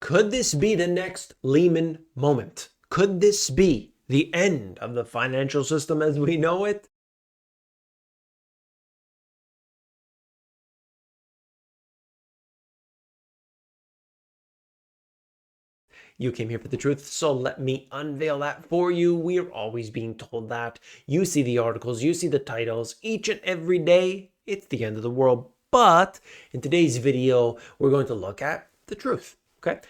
Could this be the next Lehman moment? Could this be the end of the financial system as we know it? You came here for the truth, so let me unveil that for you. We are always being told that. You see the articles, you see the titles each and every day. It's the end of the world. But in today's video, we're going to look at the truth, okay?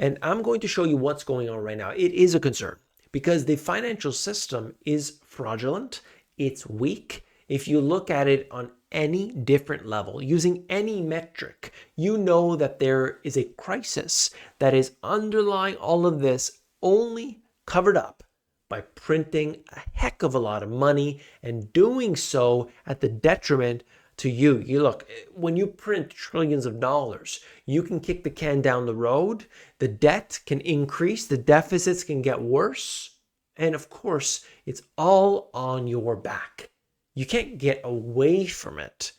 And I'm going to show you what's going on right now. It is a concern because the financial system is fraudulent. It's weak. If you look at it on any different level, using any metric, you know that there is a crisis that is underlying all of this, only covered up by printing a heck of a lot of money and doing so at the detriment to you. You look, when you print trillions of dollars, you can kick the can down the road. The debt can increase, the deficits can get worse, and of course, it's all on your back. You can't get away from it,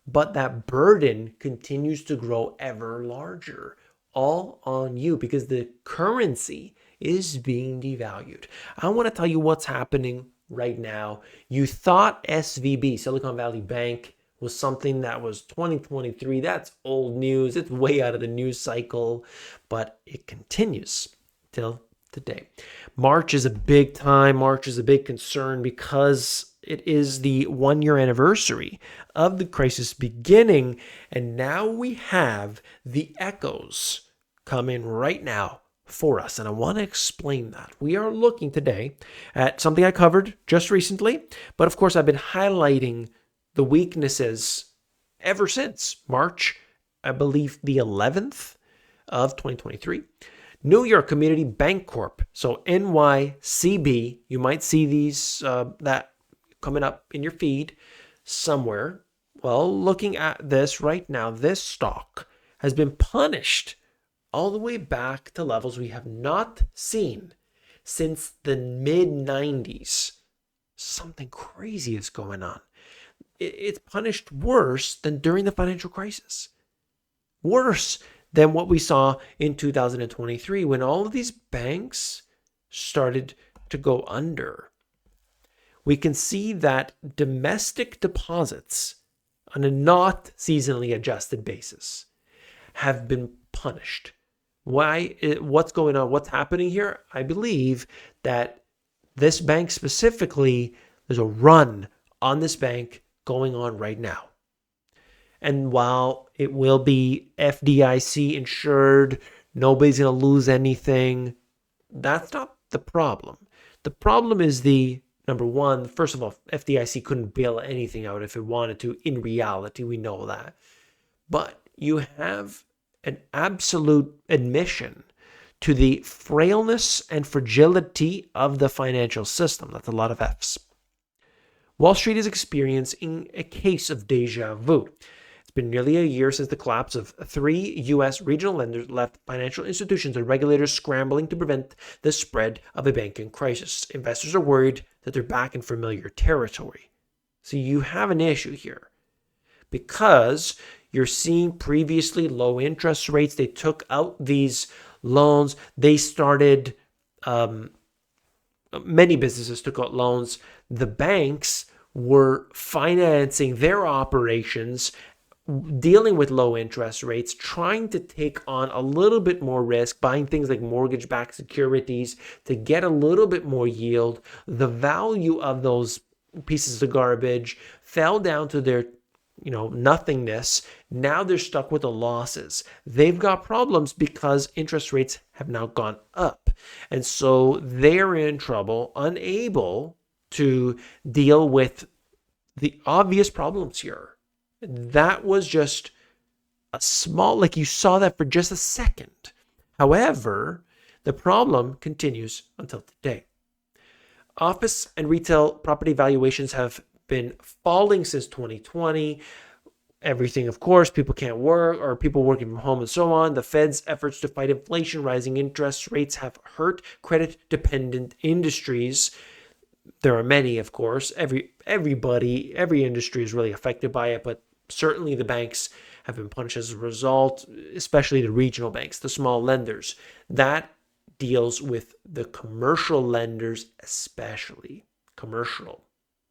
but that burden continues to grow ever larger, all on you because the currency is being devalued. I want to tell you what's happening right now. You thought SVB, Silicon Valley Bank, was something that was 2023. That's old news. It's way out of the news cycle, but it continues till today. March is a big time. March is a big concern because it is the 1-year anniversary of the crisis beginning, and now we have the echoes coming right now for us, and I want to explain that. We are looking today at something I covered just recently, but of course I've been highlighting the weaknesses ever since March, I believe the 11th of 2023. New York Community Bank Corp, so NYCB, you might see these that coming up in your feed somewhere. Well, looking at this right now, this stock has been punished all the way back to levels we have not seen since the mid-90s. Something crazy is going on. It's punished worse than during the financial crisis. Worse than what we saw in 2023 when all of these banks started to go under. We can see that domestic deposits on a not seasonally adjusted basis have been punished. Why? What's going on? What's happening here? I believe that this bank specifically, there's a run on this bank going on right now. And while it will be FDIC insured, nobody's going to lose anything, that's not the problem. The problem is number one, first of all, FDIC couldn't bail anything out if it wanted to. In reality, we know that. But you have an absolute admission to the frailness and fragility of the financial system. That's a lot of F's. Wall Street is experiencing a case of deja vu. It's been nearly a year since the collapse of 3 U.S. regional lenders left financial institutions and regulators scrambling to prevent the spread of a banking crisis. Investors are worried that they're back in familiar territory. So you have an issue here because you're seeing previously low interest rates. They took out these loans. They started, many businesses took out loans. The banks were financing their operations, dealing with low interest rates, trying to take on a little bit more risk, buying things like mortgage-backed securities to get a little bit more yield. The value of those pieces of garbage fell down to their nothingness. Now they're stuck with the losses. They've got problems because interest rates have now gone up. And so they're in trouble, unable to deal with the obvious problems here. That was just a small, you saw that for just a second. However, the problem continues until today. Office and retail property valuations have been falling since 2020. Everything, of course, people can't work or people working from home and so on. The Fed's efforts to fight inflation, rising interest rates have hurt credit-dependent industries. There are many, of course. Every industry is really affected by it, but certainly the banks have been punished as a result, especially the regional banks, the small lenders. That deals with the commercial lenders, especially commercial,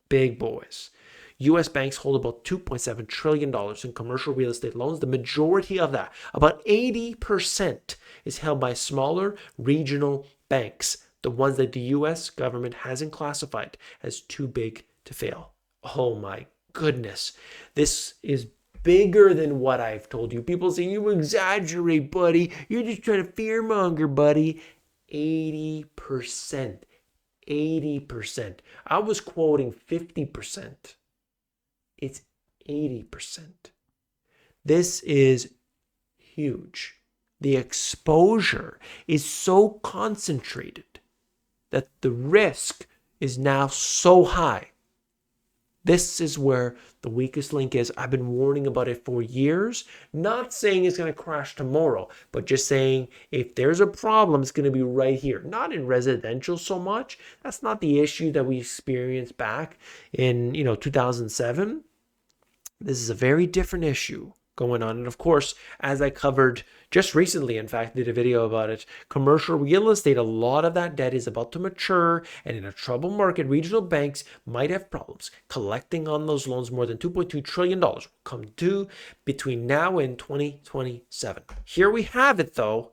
big boys. U.S. banks hold about $2.7 trillion in commercial real estate loans. The majority of that, about 80%, is held by smaller regional banks, the ones that the U.S. government hasn't classified as too big to fail. Oh my goodness. This is bigger than what I've told you. People say, you exaggerate, buddy. You're just trying to fearmonger, buddy. 80%. 80%. I was quoting 50%. It's 80%. This is huge. The exposure is so concentrated that the risk is now so high. This is where the weakest link is. I've been warning about it for years, not saying it's going to crash tomorrow, but just saying if there's a problem, it's going to be right here. Not in residential so much. That's not the issue that we experienced back in 2007. This is a very different issue going on. And of course, as I covered just recently, in fact, did a video about it, commercial real estate, a lot of that debt is about to mature, and in a troubled market, regional banks might have problems collecting on those loans. More than $2.2 trillion will come due between now and 2027. Here we have it, though,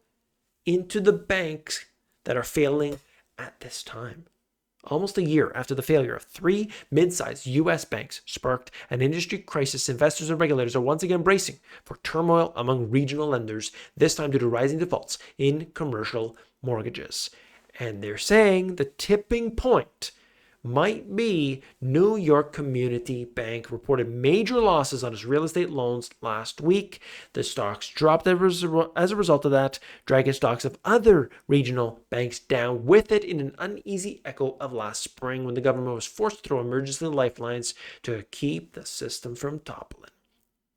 into the banks that are failing at this time. Almost a year after the failure of 3 mid-sized U.S. banks sparked an industry crisis, investors and regulators are once again bracing for turmoil among regional lenders, this time due to rising defaults in commercial mortgages. And they're saying the tipping point might be New York Community Bank reported major losses on its real estate loans last week. The stocks dropped as a result of that, dragging stocks of other regional banks down with it in an uneasy echo of last spring when the government was forced to throw emergency lifelines to keep the system from toppling.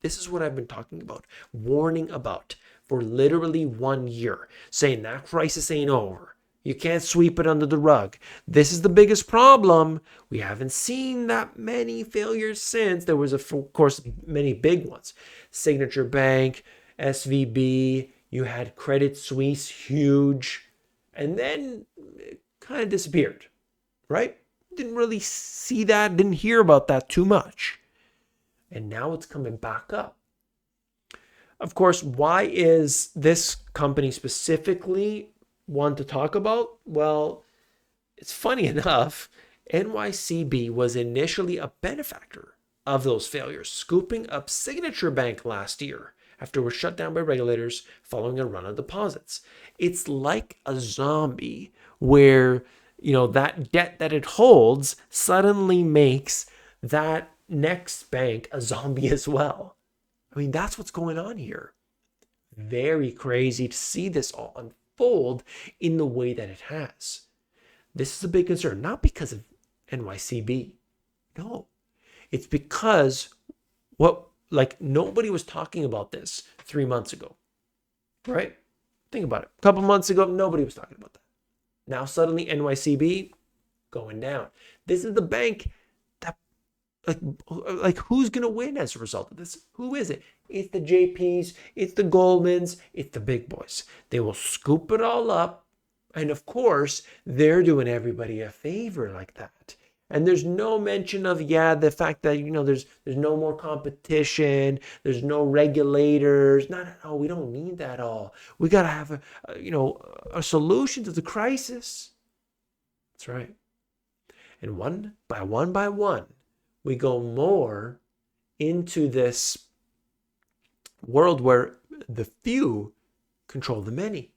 This is what I've been talking about, warning about for literally 1 year, saying that crisis ain't over. You can't sweep it under the rug. This is the biggest problem. We haven't seen that many failures since. There was, of course, many big ones. Signature Bank, SVB, you had Credit Suisse, huge. And then it kind of disappeared, right? Didn't really see that, didn't hear about that too much. And now it's coming back up. Of course, why is this company specifically one to talk about? Well, it's funny enough, NYCB was initially a benefactor of those failures, scooping up Signature Bank last year after it was shut down by regulators following a run of deposits. It's like a zombie where, that debt that it holds suddenly makes that next bank a zombie as well. I mean, that's what's going on here. Very crazy to see this all unfold in the way that it has. This is a big concern, not because of NYCB. No, it's because nobody was talking about this 3 months ago, right? Think about it. A couple months ago, nobody was talking about that. Now suddenly NYCB going down. This is the bank that, who's going to win as a result of this? Who is it? It's the JPs, it's the Goldmans, it's the big boys. They will scoop it all up. And of course, they're doing everybody a favor like that. And there's no mention of, the fact that, there's no more competition. There's no regulators. No, we don't need that all. We got to have a solution to the crisis. That's right. And one by one, we go more into this world where the few control the many.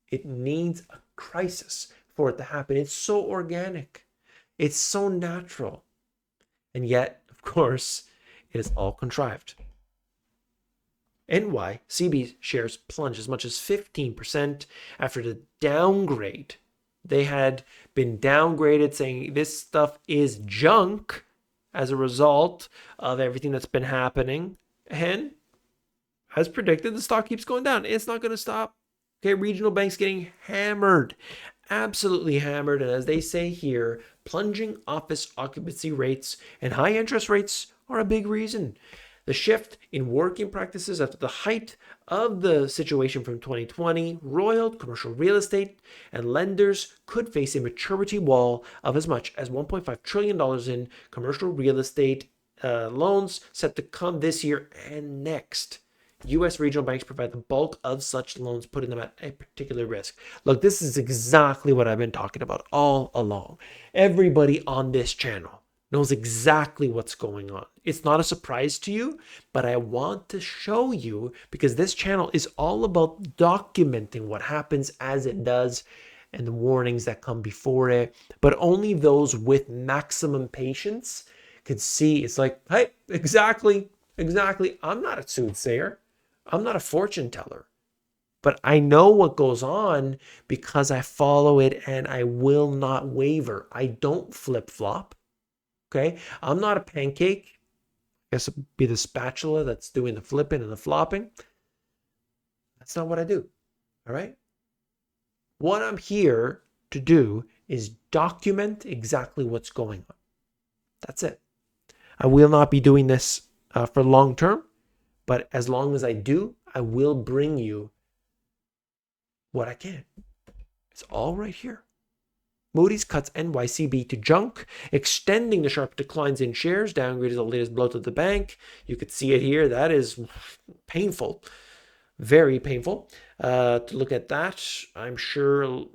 It needs a crisis for it to happen. It's so organic. It's so natural. And yet, of course, it is all contrived. NYCB shares plunged as much as 15% after the downgrade. They had been downgraded, saying this stuff is junk as a result of everything that's been happening. And as predicted, the stock keeps going down. It's not going to stop. Okay, regional banks getting hammered, absolutely hammered. And as they say here, plunging office occupancy rates and high interest rates are a big reason. The shift in working practices after the height of the situation from 2020 roiled commercial real estate, and lenders could face a maturity wall of as much as $1.5 trillion in commercial real estate loans set to come this year and next. U.S. regional banks provide the bulk of such loans, putting them at a particular risk. Look, this is exactly what I've been talking about all along. Everybody on this channel knows exactly what's going on. It's not a surprise to you, but I want to show you because this channel is all about documenting what happens as it does and the warnings that come before it. But only those with maximum patience can see. It's like, hey, exactly. I'm not a soothsayer. I'm not a fortune teller. But I know what goes on because I follow it and I will not waver. I don't flip-flop. Okay? I'm not a pancake. I guess it'd be the spatula that's doing the flipping and the flopping. That's not what I do. All right? What I'm here to do is document exactly what's going on. That's it. I will not be doing this for long term, but as long as I do, I will bring you what I can. It's all right here. Moody's cuts NYCB to junk, extending the sharp declines in shares. Downgrade is the latest blow to the bank. You could see it here. That is painful, very painful to look at that. I'm sure,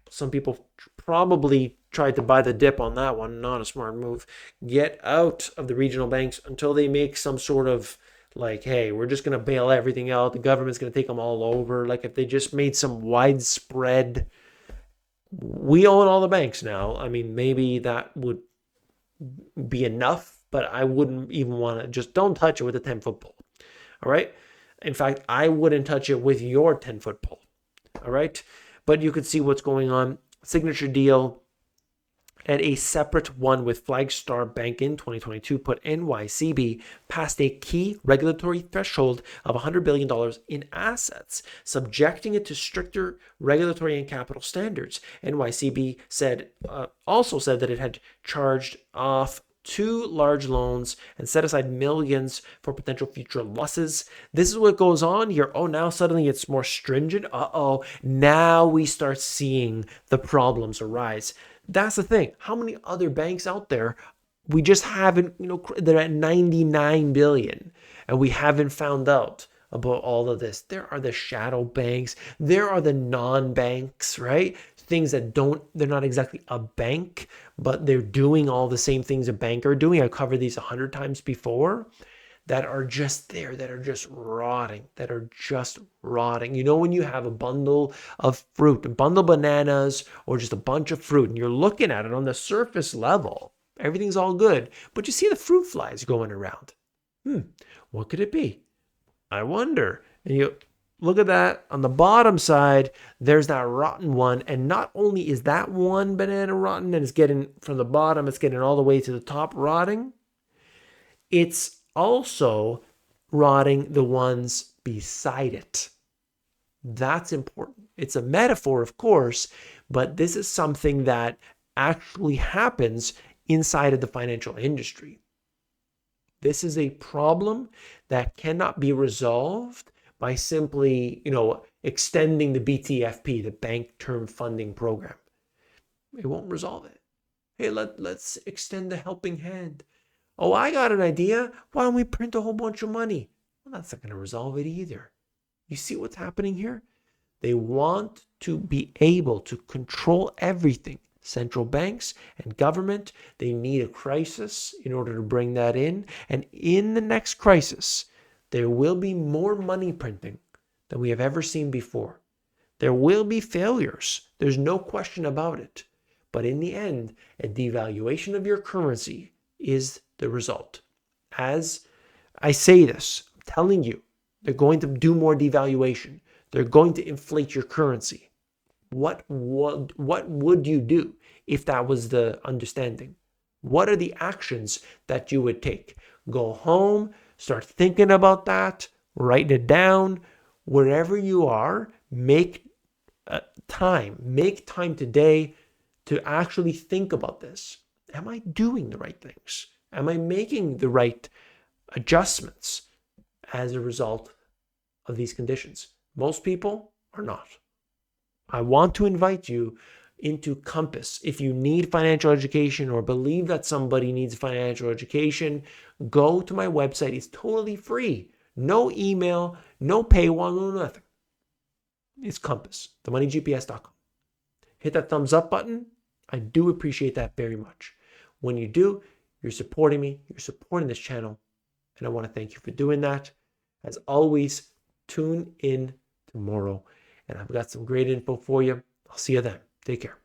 some people probably tried to buy the dip on that one. Not a smart move. Get out of the regional banks until they make some sort of like, hey, we're just going to bail everything out. The government's going to take them all over. Like if they just made some widespread, we own all the banks now. I mean, maybe that would be enough, but I wouldn't even want to just don't touch it with a 10-foot pole. All right. In fact, I wouldn't touch it with your 10-foot pole. All right. But you could see what's going on. Signature deal and a separate one with Flagstar Bank in 2022 put NYCB past a key regulatory threshold of $100 billion in assets, subjecting it to stricter regulatory and capital standards. NYCB also said that it had charged off 2 large loans and set aside millions for potential future losses. This is what goes on here. Oh, now suddenly it's more stringent. Now we start seeing the problems arise. That's the thing. How many other banks out there we just haven't, they're at 99 billion and we haven't found out about all of this. There are the shadow banks. There are the non-banks, right? Things that they're not exactly a bank, but they're doing all the same things a bank are doing. I've covered these 100 times before. That are just there, that are just rotting. When you have a bundle of fruit, a bundle of bananas, or just a bunch of fruit, and you're looking at it on the surface level, everything's all good, but you see the fruit flies going around. What could it be? I wonder. And you look at that on the bottom side, there's that rotten one, and not only is that one banana rotten, and it's getting from the bottom, it's getting all the way to the top rotting, it's also rotting the ones beside it. That's important. It's a metaphor, of course, but this is something that actually happens inside of the financial industry. This is a problem that cannot be resolved by simply, extending the BTFP, the Bank Term Funding Program. It won't resolve it. Hey, let's extend the helping hand. Oh, I got an idea. Why don't we print a whole bunch of money? Well, that's not going to resolve it either. You see what's happening here? They want to be able to control everything. Central banks and government, they need a crisis in order to bring that in. And in the next crisis, there will be more money printing than we have ever seen before. There will be failures. There's no question about it. But in the end, a devaluation of your currency is the result. As I say this, I'm telling you, they're going to do more devaluation. They're going to inflate your currency. What would you do if that was the understanding? What are the actions that you would take? Go home, start thinking about that, write it down. Wherever you are, make time today to actually think about this. Am I doing the right things? Am I making the right adjustments as a result of these conditions. Most people are not. I want to invite you into Compass. If you need financial education or believe that somebody needs financial education, go to my website. It's totally free. No email, no paywall, no nothing. It's Compass, themoneygps.com. Hit that thumbs up button. I do appreciate that very much. When you do, you're supporting me, you're supporting this channel, and I want to thank you for doing that. As always, tune in tomorrow, and I've got some great info for you. I'll see you then. Take care.